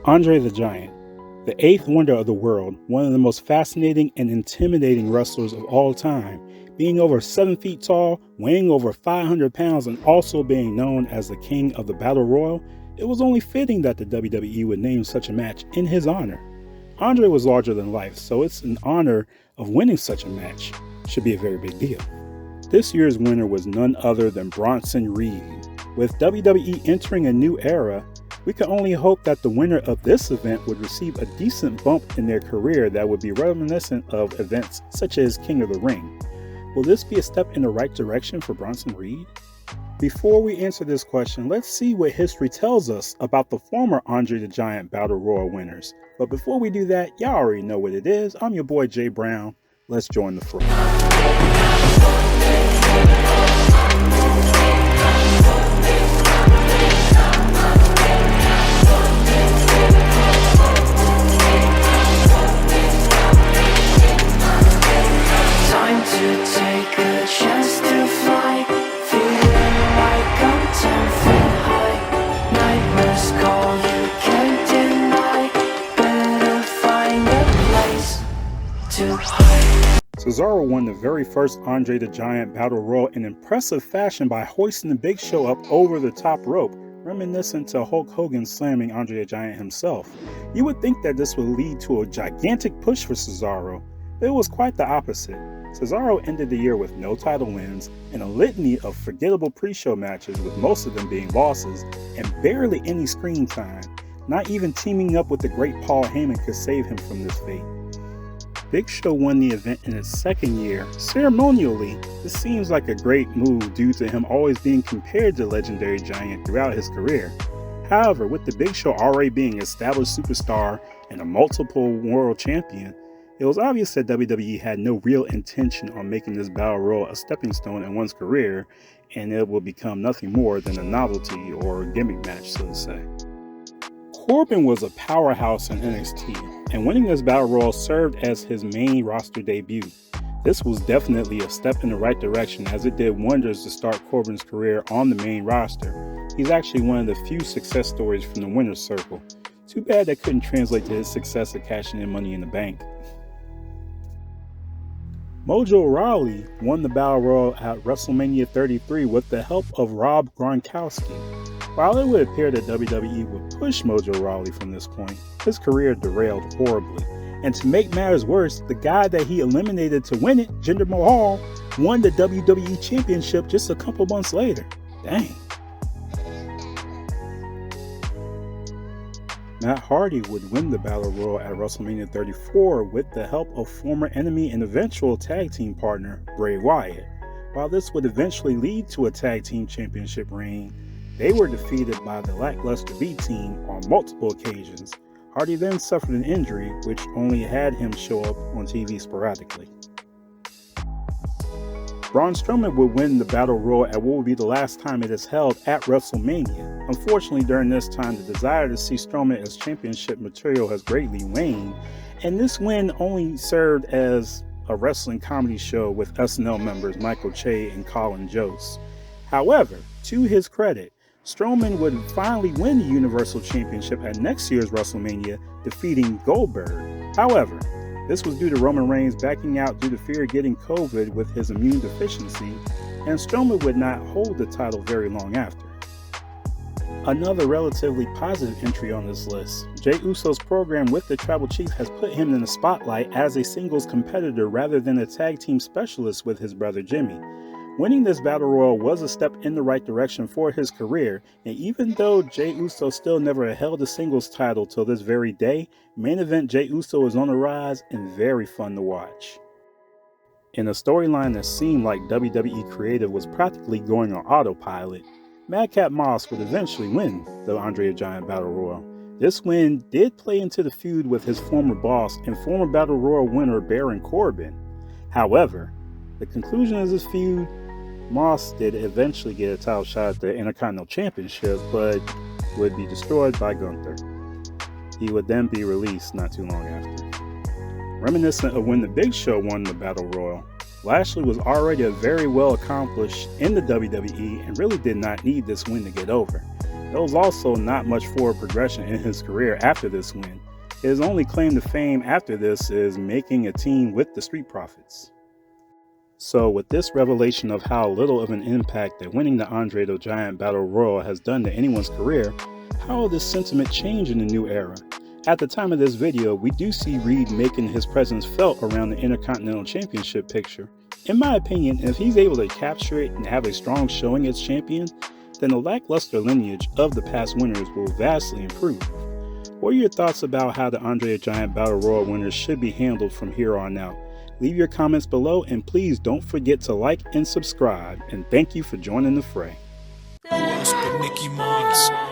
Andre the Giant, the eighth wonder of the world, one of the most fascinating and intimidating wrestlers of all time, being over 7 feet tall, weighing over 500 pounds, and also being known as the king of the Battle Royal, it was only fitting that the WWE would name such a match in his honor. Andre was larger than life, so it's an honor of winning such a match. Should be a very big deal. This year's winner was none other than Bronson Reed. With WWE entering a new era, we can only hope that the winner of this event would receive a decent bump in their career that would be reminiscent of events such as King of the Ring. Will this be a step in the right direction for Bronson Reed? Before we answer this question, let's see what history tells us about the former Andre the Giant Battle Royal winners. But before we do that, y'all already know what it is. I'm your boy Jay Brown. Let's join the fray. Cesaro won the very first Andre the Giant Battle Royal in impressive fashion by hoisting the Big Show up over the top rope, reminiscent to Hulk Hogan slamming Andre the Giant himself. You would think that this would lead to a gigantic push for Cesaro, but it was quite the opposite. Cesaro ended the year with no title wins and a litany of forgettable pre-show matches, with most of them being losses and barely any screen time. Not even teaming up with the great Paul Heyman could save him from this fate. Big Show won the event in his second year, ceremonially. This seems like a great move due to him always being compared to legendary Giant throughout his career. However, with the Big Show already being an established superstar and a multiple world champion, it was obvious that WWE had no real intention on making this Battle Royal a stepping stone in one's career, and it will become nothing more than a novelty or gimmick match, so to say. Corbin was a powerhouse in NXT, and winning this Battle Royal served as his main roster debut. This was definitely a step in the right direction, as it did wonders to start Corbin's career on the main roster. He's actually one of the few success stories from the winner's circle. Too bad that couldn't translate to his success of cashing in Money in the Bank. Mojo Rawley won the Battle Royal at WrestleMania 33 with the help of Rob Gronkowski. While it would appear that WWE would push Mojo Rawley from this point, his career derailed horribly. And to make matters worse, the guy that he eliminated to win it, Jinder Mahal, won the WWE Championship just a couple months later. Dang. Matt Hardy would win the Battle Royal at WrestleMania 34 with the help of former enemy and eventual tag team partner Bray Wyatt. While this would eventually lead to a tag team championship reign, they were defeated by the lackluster B-Team on multiple occasions. Hardy then suffered an injury, which only had him show up on TV sporadically. Braun Strowman would win the Battle Royal at what would be the last time it is held at WrestleMania. Unfortunately, during this time, the desire to see Strowman as championship material has greatly waned, and this win only served as a wrestling comedy show with SNL members Michael Che and Colin Jost. However, to his credit, Strowman would finally win the Universal Championship at next year's WrestleMania, defeating Goldberg. However, this was due to Roman Reigns backing out due to fear of getting COVID with his immune deficiency, and Strowman would not hold the title very long after. Another relatively positive entry on this list, Jey Uso's program with the Tribal Chief has put him in the spotlight as a singles competitor rather than a tag team specialist with his brother Jimmy. Winning this Battle Royal was a step in the right direction for his career, and even though Jey Uso still never held a singles title till this very day, main event Jey Uso is on the rise and very fun to watch. In a storyline that seemed like WWE Creative was practically going on autopilot, Madat Moss would eventually win the Andre the Giant Battle Royal. This win did play into the feud with his former boss and former Battle Royal winner Baron Corbin. However, the conclusion of this feud, Moss did eventually get a title shot at the Intercontinental Championship, but would be destroyed by Gunther. He would then be released not too long after. Reminiscent of when the Big Show won the Battle Royal, Lashley was already a very well accomplished in the WWE and really did not need this win to get over. There was also not much forward progression in his career after this win. His only claim to fame after this is making a team with the Street Profits. So with this revelation of how little of an impact that winning the Andre the Giant Battle Royal has done to anyone's career, how will this sentiment change in the new era? At the time of this video, we do see Reed making his presence felt around the Intercontinental Championship picture. In my opinion, if he's able to capture it and have a strong showing as champion, then the lackluster lineage of the past winners will vastly improve. What are your thoughts about how the Andre the Giant Battle Royal winners should be handled from here on out? Leave your comments below, and please don't forget to like and subscribe, and thank you for joining the fray. Mickey Mouse.